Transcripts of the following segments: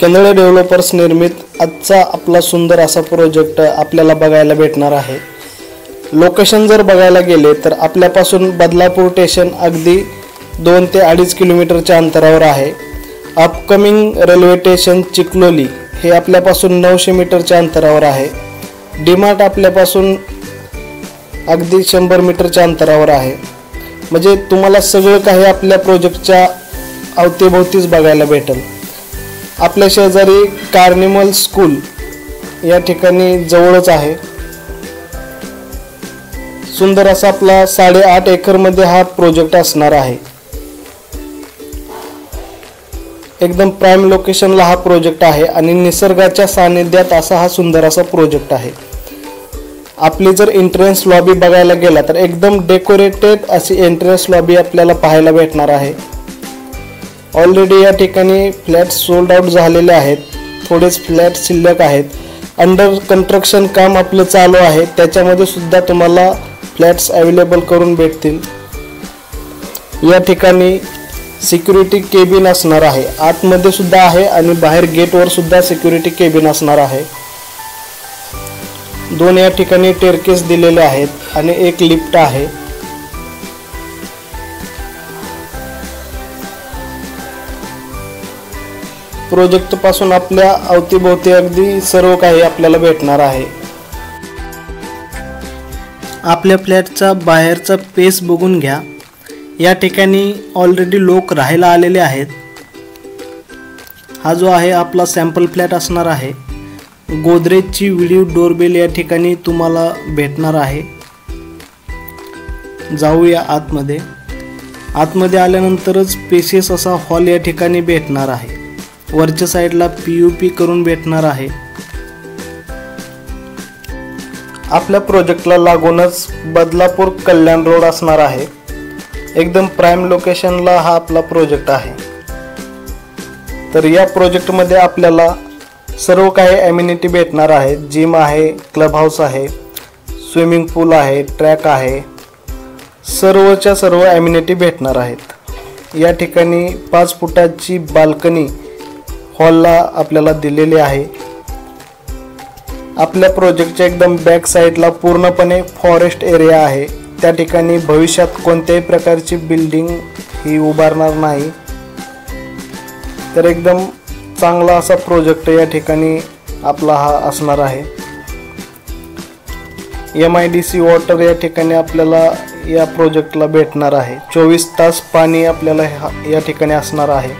केंद्रे डेव्हलपर्स निर्मित आजचा आपला सुंदर असा प्रोजेक्ट आपल्याला बघायला भेटणार आहे। लोकेशन जर बघायला गेले तर आपल्यापासून बदलापूर स्टेशन अगदी 2 ते 2.5 किलोमीटरच्या अंतरावर आहे। अपकमिंग रेल्वे स्टेशन चिखलोली हे आपल्यापासून 900 मीटरच्या अंतरावर आहे। डीमार्ट आपल्यापासून अगदी 100 मीटरच्या अंतरावर आहे। म्हणजे तुम्हाला सगळं काही आपल्या प्रोजेक्टच्या अवतीभोवतीच बघायला भेटेल। आपल्या शेजारी कार्निवल स्कूल या ठिकाणी जवळच आहे। सुंदर असा आपला 8.5 एकर मध्ये हा प्रोजेक्ट असणार आहे। एकदम प्राइम लोकेशनला हा प्रोजेक्ट आहे आणि निसर्गाच्या सानिध्यात असा हा सुंदर असा प्रोजेक्ट आहे। आपली जर एंट्रन्स लॉबी बघायला गेला तर एकदम डेकोरेटेड अशी एंट्रन्स लॉबी आपल्याला पाहायला भेटणार आहे। ऑलरेडी या ठिकाणी फ्लॅट सोल्ड आउट झालेले आहेत, थोडेच फ्लॅट शिल्लक आहेत। अंडर कन्स्ट्रक्शन काम आपलं चालू आहे, त्याच्यामध्ये सुद्धा तुम्हाला फ्लॅट्स अवेलेबल करून भेटतील। या ठिकाणी सिक्युरिटी केबिन असणार आहे, आतमध्ये सुद्धा आहे आणि बाहेर गेटवर सुद्धा सिक्युरिटी केबिन असणार आहे। 2 या ठिकाणी टेरकेस दिलेले आहेत आणि एक लिफ्ट आहे। प्रोजेक्ट पासून आपल्या अवतीभोवती अगदी सर्व काही आपल्याला भेटणार आहे। आपल्या फ्लॅटचा बाहेरचा पेस बघून घ्या। या ठिकाणी ऑलरेडी लोक राहायला आलेले आहेत। हा जो आहे आपला सॅम्पल फ्लॅट असणार आहे। गोदरेजची व्हिडिओ डोरबेल या ठिकाणी तुम्हाला भेटणार आहे। जाऊया आतमध्ये। आतमध्ये आल्यानंतरच स्पेशियस असा हॉल या ठिकाणी भेटणार आहे। वरच्या साईडला पीयूपी करून भेटणार आहे। आपल्या प्रोजेक्टला लागूनच बदलापूर कल्याण रोड असणार आहे। एकदम प्राइम लोकेशनला हा आपला प्रोजेक्ट आहे। तर या प्रोजेक्ट मध्ये आपल्याला सर्व काही अम्युनिटी भेटणार आहेत। जिम आहे, क्लब हाऊस आहे, स्विमिंग पूल आहे, ट्रॅक आहे, सर्वच्या सर्व अम्युनिटी भेटणार आहेत। या ठिकाणी 5 फुटाची बाल्कनी हॉलला आपल्याला दिलेली आहे। आपल्या प्रोजेक्टच्या एकदम बॅक साईडला पूर्णपणे फॉरेस्ट एरिया आहे। त्या ठिकाणी भविष्यात कोणत्याही प्रकारची बिल्डिंग ही उभारणार नाही। तर एकदम चांगला असा प्रोजेक्ट या ठिकाणी आपला हा असणार आहे। MIDC वॉटर या ठिकाणी आपल्याला या प्रोजेक्टला भेटणार आहे। 24 तास पाणी आपल्याला या ठिकाणी असणार आहे,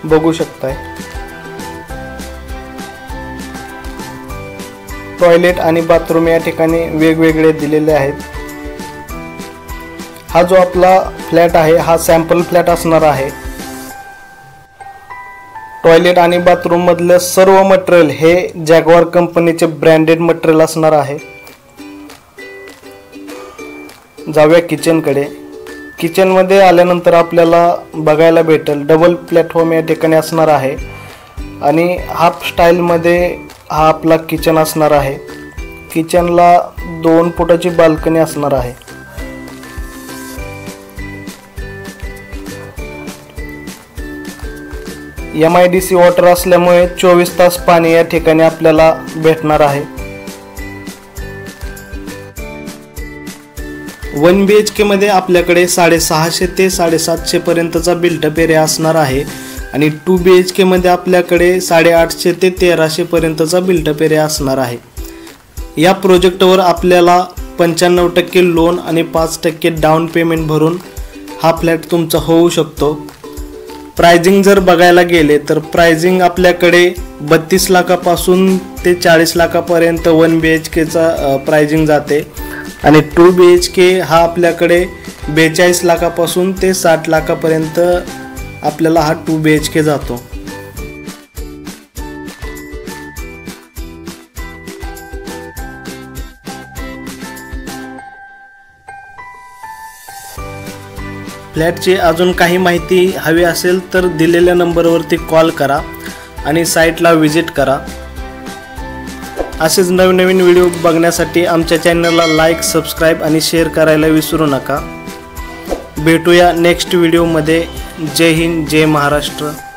बघू शकताय। टॉयलेट आणि बाथरूम या ठिकाणी वेगवेगळे दिलेले आहेत। हा जो आपला फ्लॅट आहे हा सॅम्पल फ्लॅट असणार आहे। टॉयलेट आणि बाथरूम मधले सर्व मटेरियल हे जॅग्वार कंपनीचे ब्रँडेड मटेरियल असणार आहे। जाऊया किचन कडे। किचन मध्ये आल्यानंतर आपल्याला बघायला भेटेल डबल प्लॅटफॉर्म या ठिकाणी असणार आहे आणि हाफ स्टाईल मध्ये हा आपला किचन असणार आहे। किचनला 2 फुटाची बाल्कनी असणार आहे। MIDC वॉटर असल्यामुळे 24 तास पाणी या ठिकाणी आपल्याला भेटणार आहे। 1 BHK मध्ये आपल्याकडे 650 ते 750 पर्यंतचा बिल्टअप एरिया असणार आहे आणि 2 BHK मध्ये आपल्याकडे 850 ते 1300 पर्यंतचा बिल्टअप एरिया असणार आहे। या प्रोजेक्टवर आपल्याला 95% लोन आणि 5% डाऊन पेमेंट भरून हा फ्लॅट तुमचा होऊ शकतो। प्राइसिंग जर बघायला गेले तर प्राइसिंग आपल्याकडे 32 लाखापासून ते 40 लाखापर्यंत 1 BHKचा प्राइसिंग जाते आणि 2 BHK हा आपल्याकडे 42 लाखापासून ते 60 लाखापर्यंत आपल्याला हा 2 BHK जातो। फ्लॅटची अजून काही माहिती हवी असेल तर दिलेल्या नंबरवरती कॉल करा आणि साईटला व्हिजिट करा। असेच नवीन व्हिडिओ बघण्यासाठी आमच्या चॅनलला लाईक, सबस्क्राइब आणि शेअर करायला विसरू नका। भेटूया नेक्स्ट व्हिडिओमध्ये। जय हिंद, जय महाराष्ट्र.